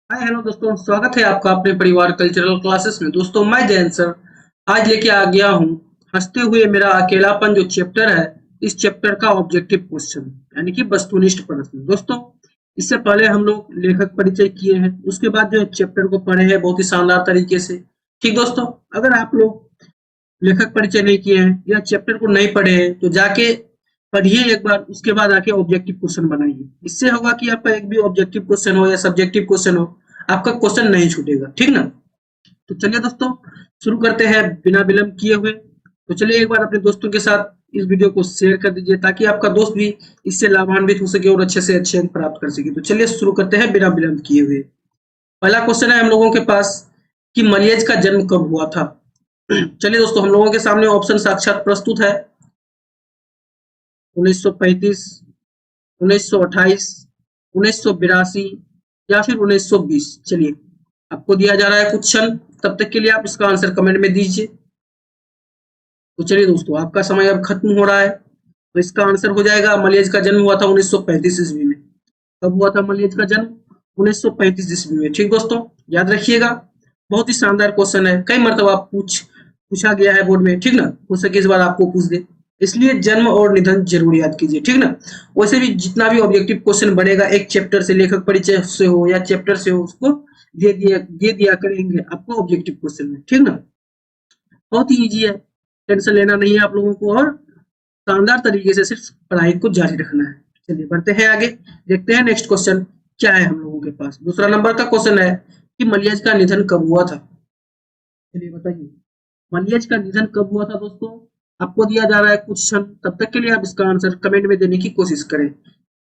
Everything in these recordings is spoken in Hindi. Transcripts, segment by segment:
हाय हेलो दोस्तों, स्वागत है आपका अपने परिवार कल्चरल क्लासेस में। दोस्तों मैं जयंत सर आज लेके आ गया हूँ हंसते हुए मेरा अकेलापन जो चैप्टर है। इस चैप्टर का ऑब्जेक्टिव क्वेश्चन यानी कि वस्तुनिष्ठ प्रश्न। दोस्तों इससे पहले हम लोग लेखक परिचय किए हैं, उसके बाद जो है चैप्टर को पढ़े हैं बहुत ही शानदार तरीके से। ठीक दोस्तों, अगर आप लोग लेखक परिचय नहीं किए हैं या चैप्टर को नहीं पढ़े हैं तो जाके पढ़िए एक बार, उसके बाद आके ऑब्जेक्टिव क्वेश्चन बनाइए। इससे होगा कि आपका एक भी ऑब्जेक्टिव क्वेश्चन हो या सब्जेक्टिव क्वेश्चन हो, आपका क्वेश्चन नहीं छूटेगा। ठीक ना? तो चलिए दोस्तों शुरू करते हैं बिना विलंब किए हुए। तो चलिए एक बार अपने दोस्तों के साथ इस वीडियो को शेयर कर दीजिए ताकि आपका दोस्त भी इससे लाभान्वित हो सके और अच्छे से अच्छे अंक प्राप्त कर सके। तो चलिए शुरू करते हैं बिना विलंब किए हुए। पहला क्वेश्चन है हम लोगों के पास कि मलियज का जन्म कब हुआ था। चलिए दोस्तों हम लोगों के सामने ऑप्शन साक्षात प्रस्तुत है। 1935, 1928, 1982 या फिर 1920। चलिए आपको दिया जा रहा है कुछ क्षण, तब तक के लिए आप इसका आंसर कमेंट में दीजिए। तो चलिए दोस्तों आपका समय अब खत्म हो रहा है। तो इसका आंसर हो जाएगा मलियज का जन्म हुआ था 1935 ईस्वी में। कब हुआ था मलियज का जन्म? 1935 ईस्वी में। ठीक दोस्तों याद रखिएगा, बहुत ही शानदार क्वेश्चन है, कई मरतबा पूछा गया है बोर्ड में। ठीक ना? हो सके इस बार आपको पूछ दे, इसलिए जन्म और निधन जरूर याद कीजिए। ठीक ना? वैसे भी जितना भी ऑब्जेक्टिव क्वेश्चन बनेगा एक चैप्टर से, लेखक परिचय से हो या चैप्टर से हो, उसको दे दिया करेंगे आपको ऑब्जेक्टिव क्वेश्चन में। ठीक ना? बहुत ही इजी है, टेंशन लेना नहीं है आप लोगों को और शानदार तरीके से सिर्फ पढ़ाई को जारी रखना है। चलिए बढ़ते हैं आगे, देखते हैं नेक्स्ट क्वेश्चन क्या है हम लोगों के पास। दूसरा नंबर का क्वेश्चन है कि मलियज का निधन कब हुआ था। चलिए बताइए मलियज का निधन कब हुआ था दोस्तों। आपको दिया जा रहा है कुछ क्षण, तब तक के लिए आप इसका आंसर कमेंट में देने की कोशिश करें।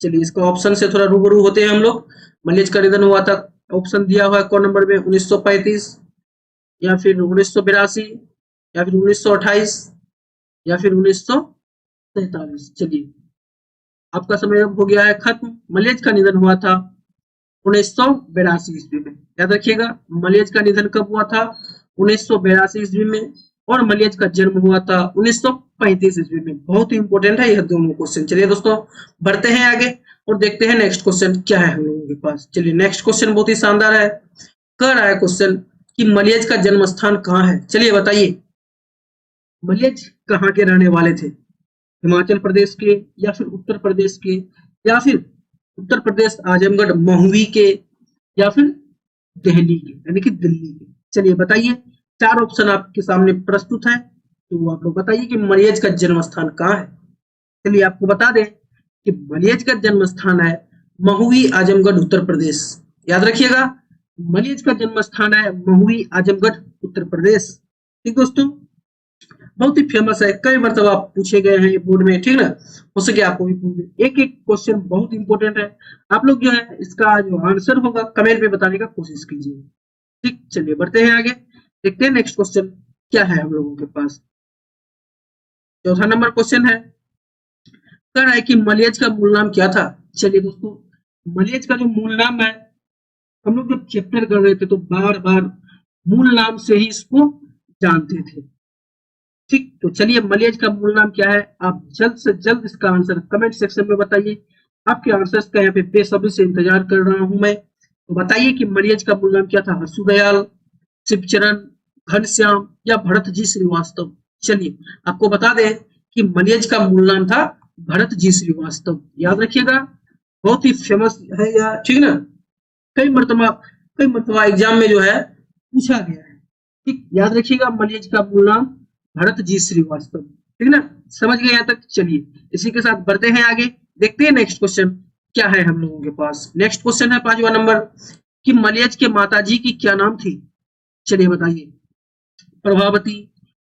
चलिए इसका ऑप्शन से थोड़ा रूबरू होते हैं हम लोग। मलियज का निधन हुआ था, ऑप्शन दिया हुआ है कौन नंबर में, 1935 या फिर 1982 या फिर 1928 या फिर 1943। चलिए आपका समय अब हो गया है खत्म। मलियज का निधन हुआ था 1982 ईस्वी में। याद रखिएगा मलियज का निधन कब हुआ था, 1982 ईस्वी में। और मलियज का जन्म हुआ था 1935 ईस्वी में। बहुत ही इंपॉर्टेंट है यह दोनों क्वेश्चन। चलिए दोस्तों बढ़ते हैं आगे और देखते हैं नेक्स्ट क्वेश्चन क्या है हम लोगों के पास। चलिए नेक्स्ट क्वेश्चन बहुत ही शानदार है। कह रहा है क्वेश्चन कि मलियज का जन्म स्थान कहाँ है। चलिए बताइए मलियज कहाँ के रहने वाले थे, हिमाचल प्रदेश के या फिर उत्तर प्रदेश के या फिर उत्तर प्रदेश आजमगढ़ महुई के या फिर दिल्ली के यानी कि दिल्ली के। चलिए बताइए, चार ऑप्शन आपके सामने प्रस्तुत है, तो आप लोग बताइए कि मलियज का जन्म स्थान कहाँ है। चलिए आपको बता दें कि मलियज का जन्म स्थान है महुई आजमगढ़ उत्तर प्रदेश। याद रखिएगा मलियज का जन्म स्थान है महुई आजमगढ़ उत्तर प्रदेश। ठीक दोस्तों बहुत ही फेमस है, कई मरतबा पूछे गए हैं बोर्ड में। ठीक ना? हो सके आपको भी पूछ दे। एक एक क्वेश्चन बहुत इंपॉर्टेंट है, आप लोग जो है इसका जो आंसर होगा कमेंट में बताने का कोशिश कीजिए। ठीक चलिए बढ़ते हैं आगे, देखते हैं नेक्स्ट क्वेश्चन क्या है हम लोगों के पास। चौथा नंबर क्वेश्चन है, कह रहा है कि मलियज का मूल नाम क्या था। चलिए दोस्तों मलियज का जो मूल नाम है, हम लोग जब चैप्टर कर रहे थे तो बार बार मूल नाम से ही इसको जानते थे। ठीक तो चलिए मलियज का मूल नाम क्या है, आप जल्द से जल्द इसका आंसर कमेंट सेक्शन में बताइए। आपके आंसर्स का यहाँ पे बेसब्री से इंतजार कर रहा हूं मैं। तो बताइए कि मलियज का मूल नाम क्या था, हर्षुदयाल, शिवचरण, घनश्याम या भरत जी श्रीवास्तव। चलिए आपको बता दें कि मलियज का मूल नाम था भरत जी श्रीवास्तव। याद रखिएगा बहुत ही फेमस है यह। ठीक ना? कई मरतबा एग्जाम में जो है पूछा गया है। ठीक याद रखिएगा मलियज का मूल नाम भरत जी श्रीवास्तव। ठीक ना? समझ गए यहाँ तक? चलिए इसी के साथ बढ़ते हैं आगे, देखते हैं नेक्स्ट क्वेश्चन क्या है हम लोगों के पास। नेक्स्ट क्वेश्चन है पांचवा नंबर कि मलियज के माता जी की क्या नाम थी। चलिए बताइए प्रभावती,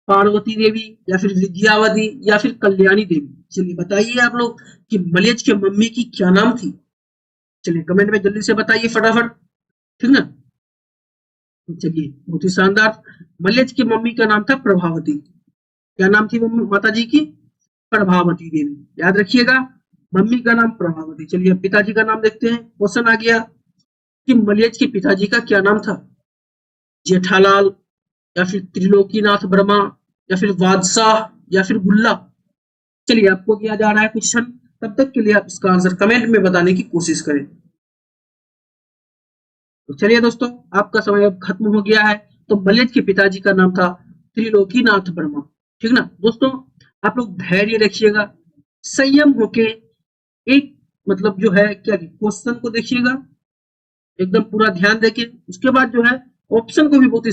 पार्वती देवी या फिर विद्यावती या फिर कल्याणी देवी। चलिए बताइए आप लोग कि मलियज के मम्मी की क्या नाम थी। चलिए कमेंट में जल्दी से बताइए फटाफट। ठीक ना? तो चलिए बहुत ही शानदार, मलियज की मम्मी का नाम था प्रभावती। क्या नाम थी मम्मी माता जी की? प्रभावती देवी। याद रखिएगा मम्मी का नाम प्रभावती। चलिए पिताजी का नाम देखते हैं। क्वेश्चन आ गया कि मलियज के पिताजी का क्या नाम था, जेठालाल या फिर त्रिलोकीनाथ वर्मा या फिर बादशाह या फिर गुल्ला। चलिए आपको दिया जा रहा है कुछ क्षण, तब तक के लिए आप इसका आंसर कमेंट में बताने की कोशिश करें। तो चलिए दोस्तों, आपका समय अब खत्म हो गया है। तो मलयज के पिताजी का नाम था त्रिलोकीनाथ वर्मा। ठीक ना दोस्तों, आप लोग धैर्य रखिएगा, संयम होके एक मतलब जो है क्या क्वेश्चन को देखिएगा, एकदम पूरा ध्यान देके, उसके बाद जो है ऑप्शन को भी बहुत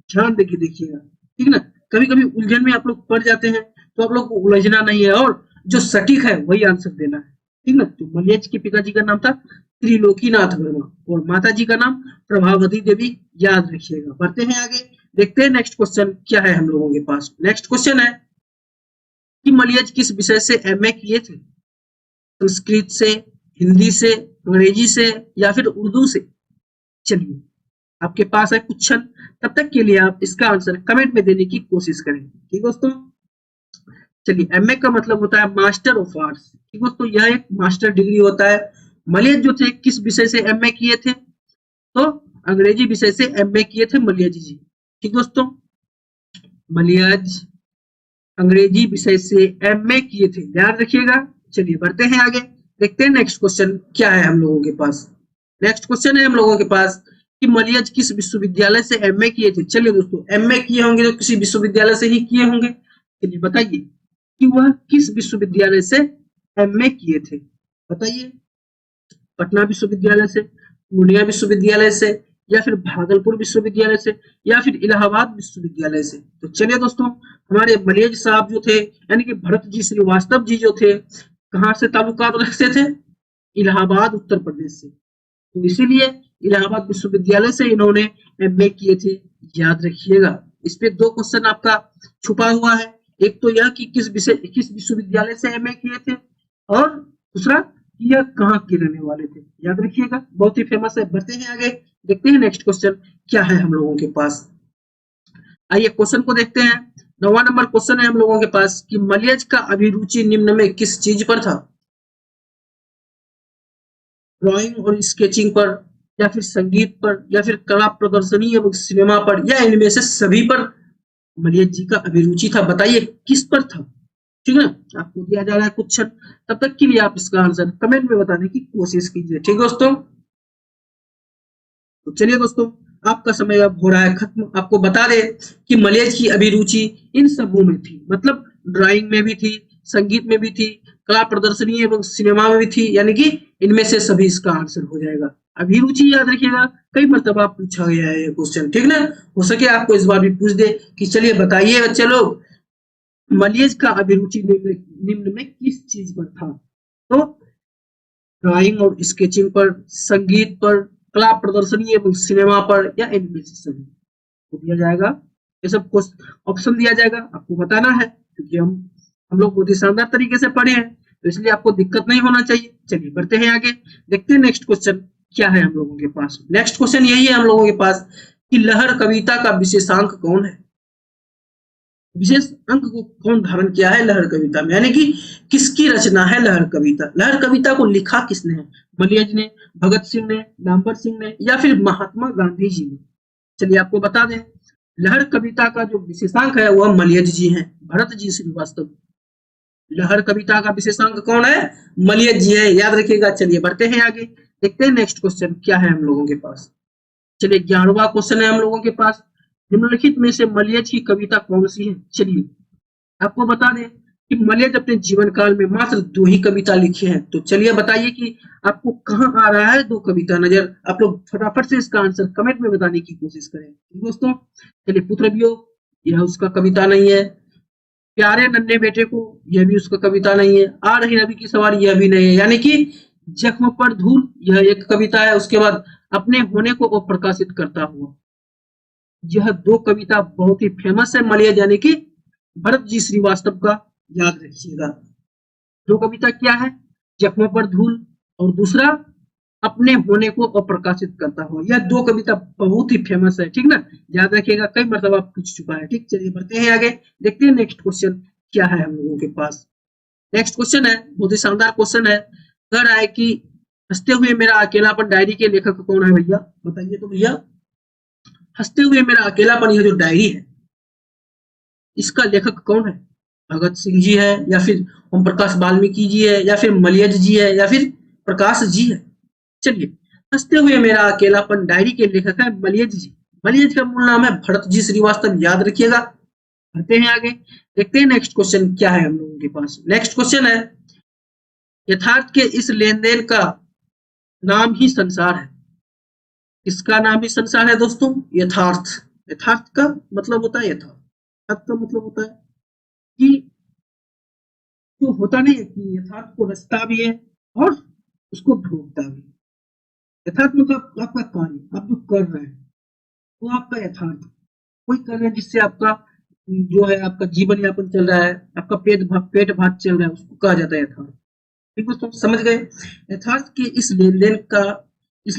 ध्यान देके देखिएगा। ठीक ना, कभी कभी उलझन में आप लोग पड़ जाते हैं, तो आप लोग को उलझना नहीं है और जो सटीक है वही आंसर देना है। ठीक ना, तो मलयज के पिताजी का नाम था त्रिलोकीनाथ वर्मा और माता जी का नाम प्रभावती देवी, याद रखिएगा। बढ़ते हैं आगे, देखते हैं नेक्स्ट क्वेश्चन क्या है हम लोगों के पास। नेक्स्ट क्वेश्चन है कि मलयज किस विषय से एमए किए थे? संस्कृत से, हिंदी से, अंग्रेजी से या फिर उर्दू से? चलिए, आपके पास है क्वेश्चन, तब तक के लिए आप इसका आंसर कमेंट में देने की कोशिश करें। ठीक दोस्तों, चलिए, एमए का मतलब होता है मास्टर ऑफ आर्ट्स। ठीक दोस्तों, यह एक मास्टर डिग्री होता है। मलयज जो थे किस विषय से एमए किए थे? तो अंग्रेजी विषय से एमए किए थे मलयज जी। ठीक दोस्तों, मलयज अंग्रेजी विषय से एमए किए थे, ध्यान रखिएगा। चलिए बढ़ते हैं आगे, देखते हैं नेक्स्ट क्वेश्चन क्या है हम लोगों के पास। नेक्स्ट क्वेश्चन है हम लोगों के पास कि मलयज किस विश्वविद्यालय से एमए किए थे? चलिए दोस्तों, एमए किए होंगे तो किसी विश्वविद्यालय से ही किए होंगे। चलिए बताइए कि वह किस विश्वविद्यालय से एमए किए थे? बताइए, पटना विश्वविद्यालय से, पूर्णिया विश्वविद्यालय से या फिर भागलपुर विश्वविद्यालय से या फिर इलाहाबाद विश्वविद्यालय से? तो चलिए दोस्तों, हमारे मलयज साहब जो थे यानी कि भरत जी श्रीवास्तव जी जो थे, कहाँ से ताल्लुकात रखते थे? इलाहाबाद उत्तर प्रदेश से। तो इसीलिए इलाहाबाद विश्वविद्यालय से इन्होंने एमए किए थे, याद रखिएगा। इस पे दो क्वेश्चन आपका छुपा हुआ है, एक तो यह कि किस विश्वविद्यालय से एमए किए थे और दूसरा यह कहाँ के रहने वाले थे, याद रखिएगा, बहुत ही फेमस है। बढ़ते हैं आगे, देखते हैं नेक्स्ट क्वेश्चन क्या है हम लोगों के पास। आइए क्वेश्चन को देखते हैं। 9वां नंबर क्वेश्चन है हम लोगों के पास कि मलयज का अभिरुचि निम्न में किस चीज पर था? ड्राइंग और स्केचिंग पर या फिर संगीत पर या फिर कला प्रदर्शनी एवं सिनेमा पर या इनमें से सभी पर मलयज जी का अभिरुचि था? बताइए किस पर था। ठीक है, आपको दिया जा रहा है क्वेश्चन, तब तक के लिए आप इसका आंसर कमेंट में बताने की कोशिश कीजिए। ठीक दोस्तों, तो चलिए दोस्तों, आपका समय अब हो रहा है खत्म। आपको बता दें कि मलयज की अभिरुचि इन सबों में थी, मतलब ड्राइंग में भी थी, संगीत में भी थी, कला प्रदर्शनी एवं सिनेमा में भी थी, यानी कि इनमें से सभी इसका आंसर हो जाएगा। अभिरुचि याद रखिएगा, कई मरतबा पूछा गया है ये क्वेश्चन। ठीक ना, हो सके आपको इस बार भी पूछ दे कि चलिए बताइए बच्चे लोग, मलयज का अभिरुचि निम्न में किस चीज पर था? तो ड्राइंग और स्केचिंग पर, संगीत पर, कला प्रदर्शनी एवं सिनेमा पर या इनमें से सभी को दिया जाएगा। ये सब ऑप्शन दिया जाएगा, आपको बताना है, क्योंकि हम लोग बहुत ही शानदार तरीके से पढ़े हैं, तो इसलिए आपको दिक्कत नहीं होना चाहिए। चलिए बढ़ते हैं आगे, देखते हैं नेक्स्ट क्वेश्चन क्या है हम लोगों के पास। नेक्स्ट क्वेश्चन यही है हम लोगों के पास कि लहर कविता का विशेषांक कौन है? विशेष अंक को कौन धारण किया है लहर कविता में, यानी कि किसकी रचना है लहर कविता? लहर कविता को लिखा किसने है? मलयज ने, भगत सिंह ने, लांबर सिंह ने या फिर महात्मा गांधी जी ने? चलिए आपको बता दें, लहर कविता का जो विशेषांक है वह मलयज जी हैं, भरत जी श्रीवास्तव। लहर कविता का विशेषांक कौन है? मलयज जी है, याद रखिएगा। चलिए बढ़ते हैं आगे, देखते हैं नेक्स्ट क्वेश्चन क्या है हम लोगों के पास। चलिए 11वां क्वेश्चन है हम लोगों के पास, निम्नलिखित में से मलयज की कविता कौन सी है? चलिए आपको बता दें कि मलयज अपने जीवन काल में मात्र 2 ही कविता लिखी है। तो चलिए बताइए कि आपको कहाँ आ रहा है 2 कविता नजर? आप लोग फटाफट से इसका आंसर कमेंट में बताने की कोशिश करें दोस्तों। चलिए, पुत्र वियोग, यह उसका कविता नहीं है। प्यारे नन्हे बेटे को, यह भी उसका कविता नहीं है। आ रही नबी की सवारी, यह भी नहीं है। यानी कि जख्म पर धूल, यह एक कविता है। उसके बाद अपने होने को अप्रकाशित करता हुआ, यह 2 कविता बहुत ही फेमस है मलयज यानी कि भरत जी श्रीवास्तव का, याद रखिएगा। 2 कविता क्या है? जख्मों पर धूल और दूसरा अपने होने को अप्रकाशित करता हुआ। यह 2 कविता बहुत ही फेमस है, ठीक ना, याद रखिएगा, कई मरतबा पूछ चुका है। ठीक, चलिए बढ़ते हैं आगे, देखते हैं नेक्स्ट क्वेश्चन क्या है हम लोगों के पास। नेक्स्ट क्वेश्चन है, बहुत ही शानदार क्वेश्चन है, कह रहा है कि हंसते हुए मेरा अकेलापन डायरी के लेखक कौन है भैया? बताइए तो भैया, हंसते हुए मेरा अकेलापन, यह जो डायरी है इसका लेखक कौन है? भगत सिंह जी है या फिर ओम प्रकाश वाल्मीकि जी है या फिर मलयज जी है या फिर प्रकाश जी है? चलिए, हंसते हुए मेरा अकेलापन डायरी के लेखक है मलियज जी। मलियज का मूल नाम है भरत जी श्रीवास्तव, याद रखिएगा। बढ़ते हैं आगे, देखते हैं नेक्स्ट क्वेश्चन क्या है हम लोगों के पास। नेक्स्ट क्वेश्चन है, यथार्थ के इस लेन देन का नाम ही संसार है। इसका नाम ही संसार है दोस्तों, यथार्थ। यथार्थ का मतलब होता है यथार्थ, यथार्थ का मतलब होता है कि जो होता नहीं है कि यथार्थ को रचता भी है और उसको ढूंढता भी है। यथार्थ मतलब आपका कार्य, आप जो कर रहे हैं वो आपका यथार्थ। कोई कर रहे हैं जिससे आपका जो है आपका जीवन यापन चल रहा है, आपका पेट भात चल रहा है, उसको कहा जाता है यथार्थ। ठीक दोस्तों, समझ गए। यथार्थ के इस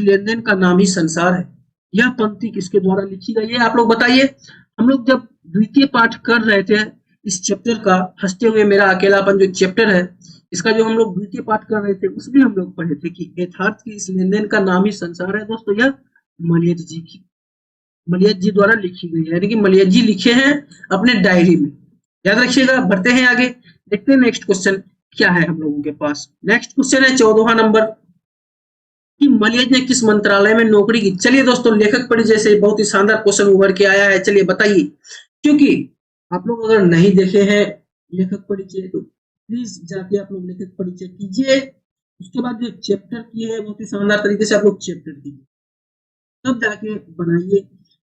लेन देन का नाम ही संसार है। यह पंक्ति किसके द्वारा लिखी गई है, आप लोग बताइए। हम लोग जब द्वितीय पाठ कर रहे थे इस चैप्टर का, हंसते हुए मेरा अकेलापन जो चैप्टर है, इसका जो हम लोग द्वितीय पाठ कर रहे थे उसमें हम लोग पढ़े थे कि यथार्थ के इस लेन देन का नाम ही संसार है। दोस्तों यह मलियज जी द्वारा लिखी गई है, यानी कि मलियज जी लिखे हैं अपने डायरी में, याद रखिएगा। बढ़ते हैं आगे, देखते हैं नेक्स्ट क्वेश्चन क्या है हम लोगों के पास। नेक्स्ट क्वेश्चन है 14वां नंबर कि मलियज ने किस मंत्रालय में नौकरी की। चलिए दोस्तों, लेखक परिचय से बहुत ही शानदार क्वेश्चन उभर के आया है, चलिए बताइए। क्योंकि आप लोग अगर नहीं देखे हैं लेखक परिचय तो प्लीज जाके आप लोग लेखक परिचय कीजिए। उसके बाद जो चैप्टर की है बहुत ही शानदार तरीके से आप लोग चैप्टर कीजिए, तब जाके बनाइए।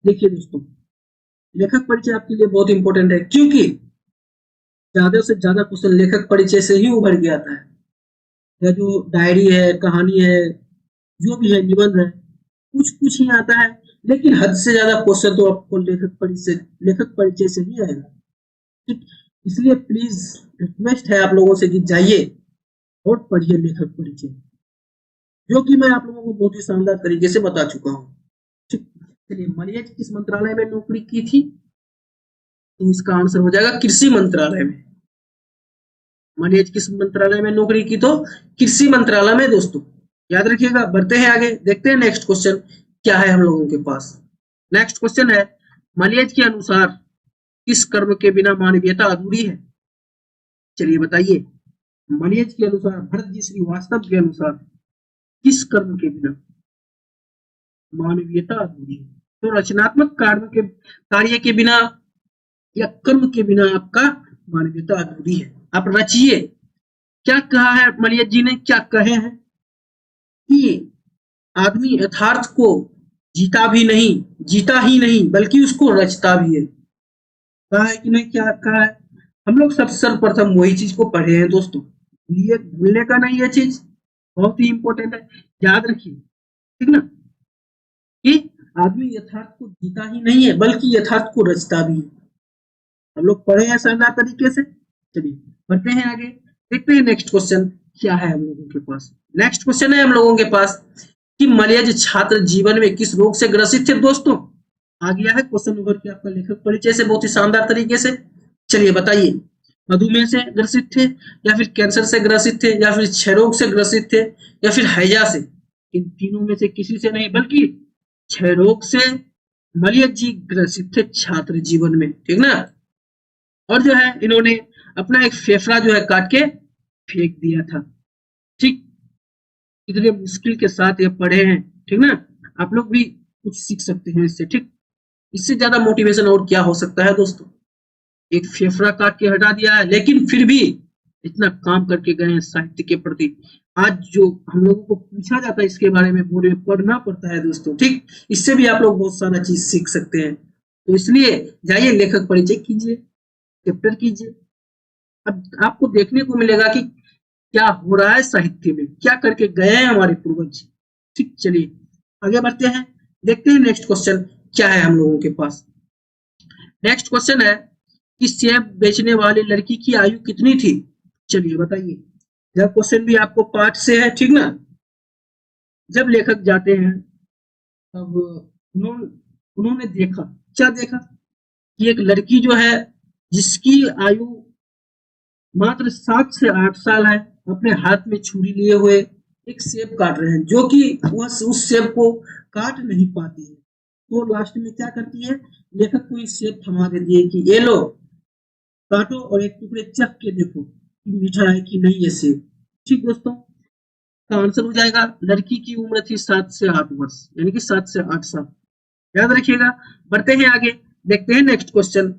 देखिए दोस्तों, लेखक परिचय आपके लिए बहुत इंपॉर्टेंट है, क्योंकि ज्यादा से ज्यादा क्वेश्चन लेखक परिचय से ही उभर के आता है। या जो डायरी है, कहानी है, जो भी है, निबंध है, कुछ कुछ ही आता है, लेकिन हद से ज्यादा क्वेश्चन तो आपको लेखक परिचय से ही आएगा। ठीक, इसलिए प्लीज रिक्वेस्ट है आप लोगों से कि जाइए और पढ़िए लेखक परिचय, जो कि मैं आप लोगों को बहुत ही शानदार तरीके से बता चुका हूँ। ठीक, चलिए, मलियज किस मंत्रालय में नौकरी की थी, तो इसका आंसर हो जाएगा कृषि मंत्रालय में। मलियज किस मंत्रालय में नौकरी की, तो कृषि मंत्रालय में दोस्तों, याद रखिएगा। बढ़ते हैं आगे, देखते हैं नेक्स्ट क्वेश्चन क्या है हम लोगों के पास। नेक्स्ट क्वेश्चन है, मलियज के अनुसार किस कर्म के बिना मानवीयता अधूरी है। चलिए बताइए, मलियज के अनुसार, भरत जी श्रीवास्तव के अनुसार किस कर्म के बिना मानवीयता अधूरी है। तो रचनात्मक कार्य के बिना या कर्म के बिना आपका मानवीयता अधूरी है। आप रचिए, क्या कहा है मलियज जी ने, क्या कहे हैं कि आदमी यथार्थ को जीता ही नहीं बल्कि उसको रचता भी है। कहा है कि नहीं, क्या कहा है। हम लोग सब सर्वप्रथम वही चीज को पढ़े हैं दोस्तों, ये भूलने का नहीं, ये चीज बहुत ही इंपॉर्टेंट है, याद रखिए। ठीक ना, कि आदमी यथार्थ को जीता ही नहीं है बल्कि यथार्थ को रचता भी है। हम लोग पढ़े हैं शानदार तरीके से। चलिए बढ़ते हैं आगे, देखते हैं नेक्स्ट क्वेश्चन क्या है हम लोगों के पास। नेक्स्ट क्वेश्चन है हम लोगों के पास कि मलियज छात्र जीवन में किस रोग से ग्रसित थे। दोस्तों आ गया है क्वेश्चन उभर के आपका लेखक परिचय से बहुत ही शानदार तरीके से। चलिए बताइए, मधुमेह से ग्रसित थे, या फिर कैंसर से ग्रसित थे, या फिर क्षय रोग से ग्रसित थे, या फिर हैजा से। इन तीनों में से किसी से नहीं, बल्कि क्षय रोग से मलियज जी ग्रसित थे छात्र जीवन में। ठीक ना, और जो है इन्होंने अपना एक फेफड़ा जो है काट के फेंक दिया था। ठीक, इतने मुश्किल के साथ ये पढ़े हैं। ठीक ना, आप लोग भी कुछ सीख सकते हैं इससे। ठीक, इससे ज्यादा मोटिवेशन और क्या हो सकता है दोस्तों। एक फेफड़ा काट के हटा दिया है, लेकिन फिर भी इतना काम करके गए हैं साहित्य के प्रति। आज जो हम लोगों को पूछा जाता है इसके बारे में, पूरे पढ़ना पड़ता है दोस्तों। ठीक, इससे भी आप लोग बहुत सारा चीज सीख सकते हैं। तो इसलिए जाइए लेखक परिचय कीजिए, चैप्टर कीजिए। अब आपको देखने को मिलेगा कि क्या हो रहा है साहित्य में, क्या करके गए हैं हमारे पूर्वज। ठीक, चलिए आगे बढ़ते हैं, देखते हैं नेक्स्ट क्वेश्चन क्या है हम लोगों के पास। नेक्स्ट क्वेश्चन है कि सेब बेचने वाली लड़की की आयु कितनी थी। चलिए बताइए, यह क्वेश्चन भी आपको पाठ से है। ठीक ना, जब लेखक जाते हैं तब उन्होंने देखा, क्या देखा कि एक लड़की जो है जिसकी आयु मात्र 7 से 8 साल है, अपने हाथ में छुरी लिए हुए एक सेब काट रहे हैं, जो कि वह उस सेब को काट नहीं पाती है। तो लास्ट में क्या करती है, लेखक को इस सेब थमा देती है कि ये लो, काटो और एक टुकड़े चख के देखो कि मीठा है कि नहीं ये सेब। ठीक दोस्तों, का आंसर हो जाएगा लड़की की उम्र थी 7 से 8 वर्ष, यानी कि 7 से 8 साल। याद रखिएगा। बढ़ते हैं आगे, देखते हैं नेक्स्ट क्वेश्चन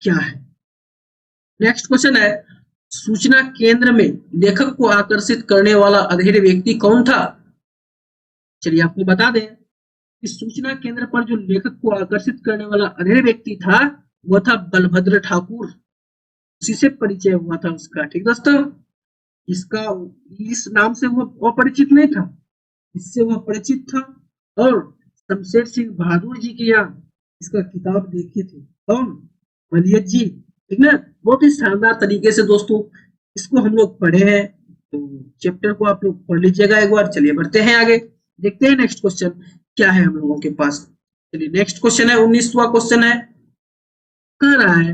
क्या है। नेक्स्ट क्वेश्चन है, सूचना केंद्र में लेखक को आकर्षित करने वाला अधेड़ व्यक्ति कौन था? चलिए आपको बता दें कि सूचना केंद्र पर जो लेखक को आकर्षित करने वाला अधेड़ व्यक्ति था वह था बलभद्र ठाकुर। उसी से परिचय हुआ था उसका। ठीक दोस्तों, इसका इस नाम से वह अपरिचित नहीं था, इससे वह परिचित था। और शमशेर सिंह बहादुर जी के यहाँ इसका किताब देखी थी, कौन? मलियत जी। ठीक ना, बहुत ही शानदार तरीके से दोस्तों इसको हम लोग पढ़े हैं, तो चैप्टर को आप लोग पढ़ लीजिएगा एक बार। चलिए बढ़ते हैं आगे, देखते हैं नेक्स्ट क्वेश्चन क्या है हम लोगों के पास। चलिए नेक्स्ट क्वेश्चन है 19वां क्वेश्चन है, कह रहा है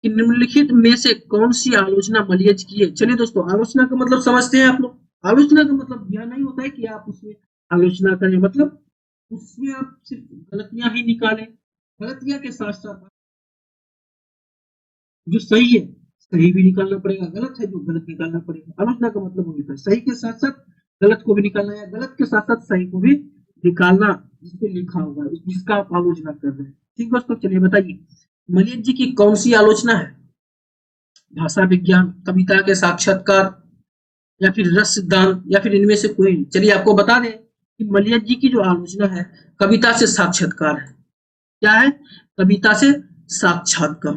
कि निम्नलिखित में से कौन सी आलोचना मलियज की है? चलिए दोस्तों, आलोचना का मतलब समझते हैं आप लोग। आलोचना का मतलब यह नहीं होता है कि आप उसमें आलोचना करें, मतलब उसमें आप सिर्फ गलतियां ही निकालें, गलतियां के साथ साथ जो सही है सही भी निकालना पड़ेगा, गलत है जो गलत निकालना पड़ेगा। आलोचना का मतलब होता है सही के साथ साथ गलत को भी निकालना, या गलत के साथ साथ सही को भी निकालना, जिसपे लिखा हुआ है जिसका आप आलोचना कर रहे हैं। ठीक दोस्तों, चलिए बताइए मलियज जी की कौन सी आलोचना है? भाषा विज्ञान, कविता के साक्षात्कार, या फिर रस सिद्धांत, या फिर इनमें से कोई? चलिए आपको बता दें कि मलियज जी की जो आलोचना है कविता से साक्षात्कार है। क्या है? कविता से साक्षात्कार।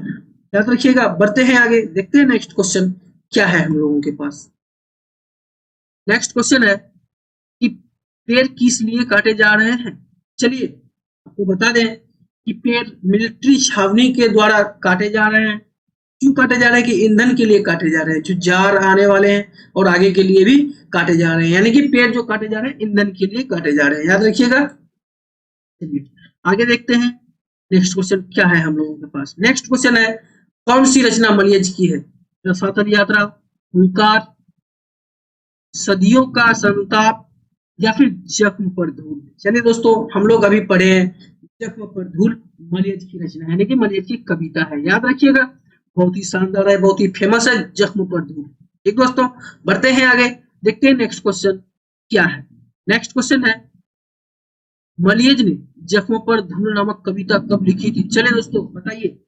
याद रखिएगा। बढ़ते हैं आगे, देखते हैं नेक्स्ट क्वेश्चन क्या है हम लोगों के पास। नेक्स्ट क्वेश्चन है कि पेड़ किस लिए काटे जा रहे हैं? चलिए आपको बता दें कि पेड़ मिलिट्री छावनी के द्वारा काटे जा रहे हैं। क्यों काटे जा रहे हैं? कि ईंधन के लिए काटे जा रहे हैं, जो जार आने वाले हैं और आगे के लिए भी काटे जा रहे हैं, यानी कि पेड़ जो काटे जा रहे हैं ईंधन के लिए काटे जा रहे हैं। याद रखिएगा। चलिए आगे देखते हैं नेक्स्ट क्वेश्चन क्या है हम लोगों के पास। नेक्स्ट क्वेश्चन है, कौन सी रचना मलियज की है? रसातल यात्रा, हुंकार, सदियों का संताप, या फिर जख्म पर धूल? चलिए दोस्तों, हम लोग अभी पढ़े हैं जख्म पर धूल मलियज की रचना है, यानी कि मलियज की कविता है। याद रखिएगा, बहुत ही शानदार है, बहुत ही फेमस है, जख्म पर धूल। ठीक दोस्तों, बढ़ते हैं आगे, देखते हैं नेक्स्ट क्वेश्चन क्या है। नेक्स्ट क्वेश्चन है, मलियज ने जख्म पर धूल नामक कविता कब लिखी थी? चलिए दोस्तों बताइए,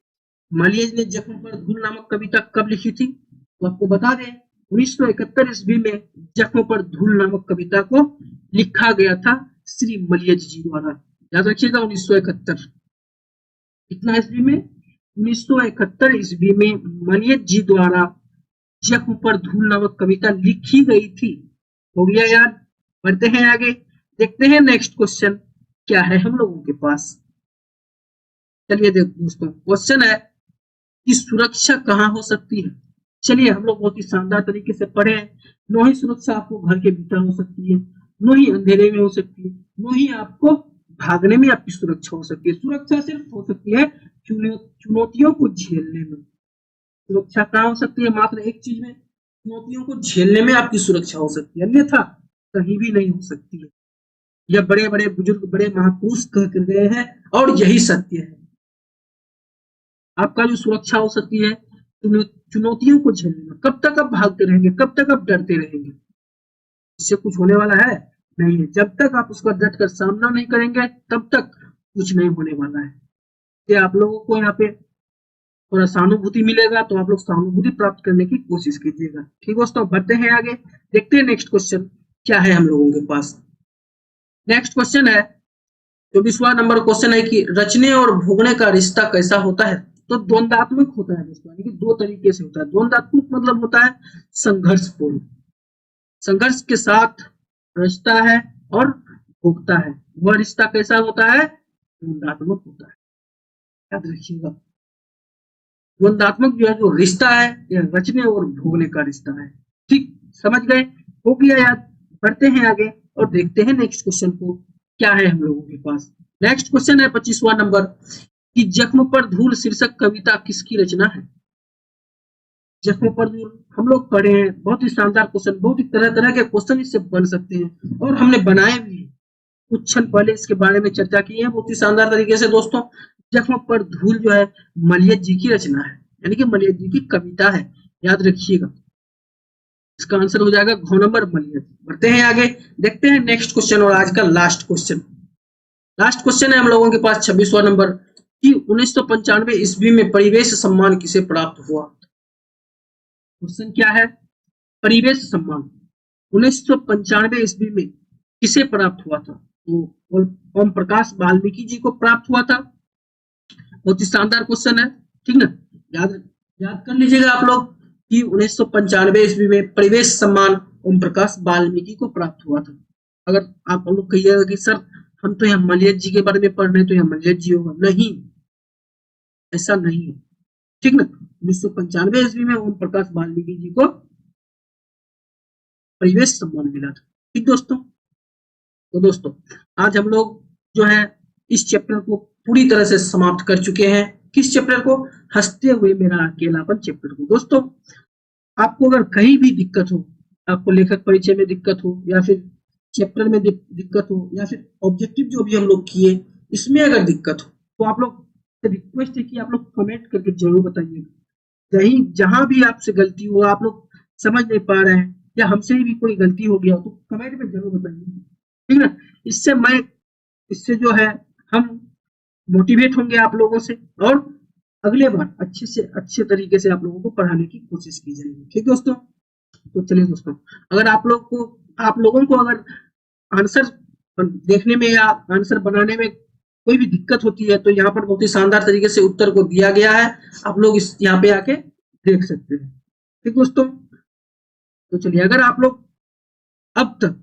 मलियज ने जख्म पर धूल नामक कविता कब लिखी थी? तो आपको बता दें 1971 ईस्वी में जख्म पर धूल नामक कविता को लिखा गया था श्री मलियज जी द्वारा। याद रखिएगा 1971। कितना ईस्वी में? 1971 ईस्वी में मलियज जी द्वारा जख्म पर धूल नामक कविता लिखी गई थी। हो गया याद। बढ़ते हैं आगे, देखते हैं नेक्स्ट क्वेश्चन क्या है हम लोगों के पास। चलिए देखो दोस्तों, क्वेश्चन है कि सुरक्षा कहाँ हो सकती है? चलिए हम लोग बहुत ही शानदार तरीके से पढ़े हैं। नो ही सुरक्षा आपको घर के भीतर हो सकती है, नो ही अंधेरे में हो सकती है, नो ही आपको भागने में आपकी सुरक्षा हो सकती है। सुरक्षा सिर्फ हो सकती है चुनौतियों को झेलने में। सुरक्षा कहाँ हो सकती है? मात्र एक चीज में, चुनौतियों को झेलने में आपकी सुरक्षा हो सकती है, अन्यथा कहीं भी नहीं हो सकती है। यह बड़े बड़े बुजुर्ग, बड़े महापुरुष कह कर गए हैं और यही सत्य है। आपका जो सुरक्षा हो सकती है चुनौतियों को झेलने में। कब तक आप भागते रहेंगे? कब तक आप डरते रहेंगे? इससे कुछ होने वाला है नहीं है। जब तक आप उसका डट कर सामना नहीं करेंगे तब तक कुछ नहीं होने वाला है। कि आप लोगों को यहाँ पे थोड़ा सहानुभूति मिलेगा, तो आप लोग सहानुभूति प्राप्त करने की कोशिश कीजिएगा। ठीक दोस्तों, बढ़ते हैं आगे, देखते हैं नेक्स्ट क्वेश्चन क्या है हम लोगों के पास। नेक्स्ट क्वेश्चन है 24वां नंबर क्वेश्चन है कि रचने और भोगने का रिश्ता कैसा होता है? तो द्वंदात्मक होता है दोस्तों, यानी कि दो तरीके से होता है। द्वंदात्मक मतलब होता है संघर्षपूर्ण, संघर्ष के साथ रचता है और भोगता है। वह रिश्ता कैसा होता है? द्वंदात्मक होता है। याद रखिएगा, द्वंदात्मक जो है जो रिश्ता है यह रचने और भोगने का रिश्ता है। ठीक, समझ गए? हो गया याद। बढ़ते हैं आगे और देखते हैं नेक्स्ट क्वेश्चन को क्या है हम लोगों के पास। नेक्स्ट क्वेश्चन है 25वां नंबर कि जख्म पर धूल शीर्षक कविता किसकी रचना है? जख्म पर धूल हम लोग पढ़े हैं, बहुत ही शानदार क्वेश्चन, बहुत ही तरह तरह के क्वेश्चन इससे बन सकते हैं और हमने बनाए भी हैं। कुछ क्षण पहले इसके बारे में चर्चा की है बहुत ही शानदार तरीके से। दोस्तों, जख्म पर धूल जो है मलियज जी की रचना है, यानी कि मलियज जी की कविता है। याद रखिएगा। इसका आंसर हो जाएगा घ नंबर मलियत। बढ़ते हैं आगे, देखते हैं नेक्स्ट क्वेश्चन और आज का लास्ट क्वेश्चन। लास्ट क्वेश्चन है हम लोगों के पास 26वां नंबर कि 1995 ईस्वी में परिवेश सम्मान किसे प्राप्त हुआ। क्वेश्चन क्या है, परिवेश सम्मान 1995 ईस्वी में किसे प्राप्त हुआ था। तो ओम प्रकाश वाल्मीकि जी को प्राप्त हुआ था। बहुत ही शानदार क्वेश्चन है, ठीक ना, याद कर लीजिएगा आप लोग कि 1995 ईस्वी में परिवेश सम्मान ओम प्रकाश वाल्मीकि को प्राप्त हुआ था। अगर आप लोग कहिएगा कि सर हम तो यहाँ मलियत जी के बारे में पढ़ रहे हैं तो यहाँ मलियत जी होगा, नहीं, ऐसा नहीं है, ठीक ना। 1995 ईस्वी में ओम प्रकाश वाल्मीकि जी को परिवेश सम्मान मिला था। ठीक दोस्तों, तो दोस्तों आज हम लोग जो है इस चैप्टर को पूरी तरह से समाप्त कर चुके हैं। किस चैप्टर को, हंसते हुए मेरा अकेलापन चैप्टर को। दोस्तों आपको अगर कहीं भी दिक्कत हो, आपको लेखक परिचय में दिक्कत हो या फिर चैप्टर में दिक्कत हो या फिर ऑब्जेक्टिव जो भी हम लोग किए इसमें अगर दिक्कत हो तो आप लोग से रिक्वेस्ट है कि आप लोग कमेंट करके जरूर बताइएगा। कहीं जहां भी आपसे गलती हो, आप लोग समझ नहीं पा रहे हैं या हमसे भी कोई गलती हो गया तो कमेंट में जरूर बताइए, ठीक है। इससे जो है हम मोटिवेट होंगे आप लोगों से और अगले बार अच्छे से अच्छे तरीके से आप लोगों को पढ़ाने की कोशिश की जाएगी। ठीक दोस्तों, तो चलिए दोस्तों, अगर आप लोगों को अगर आंसर देखने में या आंसर बनाने में कोई भी दिक्कत होती है तो यहाँ पर बहुत ही शानदार तरीके से उत्तर को दिया गया है, आप लोग इस यहाँ पे आके देख सकते हैं। ठीक दोस्तों, तो चलिए, अगर आप लोग अब तक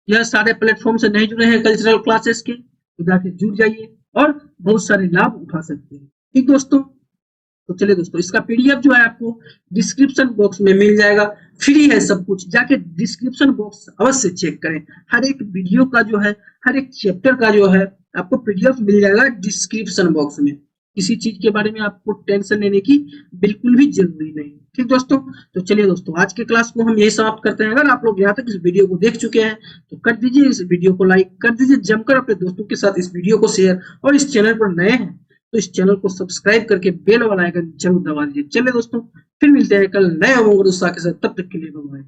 यह सारे प्लेटफॉर्म से नहीं जुड़े हैं कल्चरल क्लासेस के तो जाके जुड़ जाइए और बहुत सारे लाभ उठा सकते हैं। ठीक दोस्तों, तो चलिए दोस्तों, इसका पीडीएफ जो है आपको डिस्क्रिप्शन बॉक्स में मिल जाएगा, फ्री है सब कुछ, जाके डिस्क्रिप्शन बॉक्स अवश्य चेक करें। हर एक वीडियो का जो है, हर एक चैप्टर का जो है आपको पीडीएफ मिल जाएगा डिस्क्रिप्शन बॉक्स में। किसी चीज के बारे में आपको टेंशन लेने की बिल्कुल भी जरूरी नहीं। ठीक दोस्तों, तो चलिए दोस्तों, आज के क्लास को हम यही समाप्त करते हैं। अगर आप लोग यहाँ तक इस वीडियो को देख चुके हैं तो कर दीजिए इस वीडियो को लाइक, कर दीजिए जमकर अपने दोस्तों के साथ इस वीडियो को शेयर, और इस चैनल पर नए हैं तो इस चैनल को सब्सक्राइब करके बेल वाला आइकन जरूर दबा दीजिए। चलिए दोस्तों, फिर मिलते हैं कल नए उमंग के साथ, तब तक के लिए बाय बाय।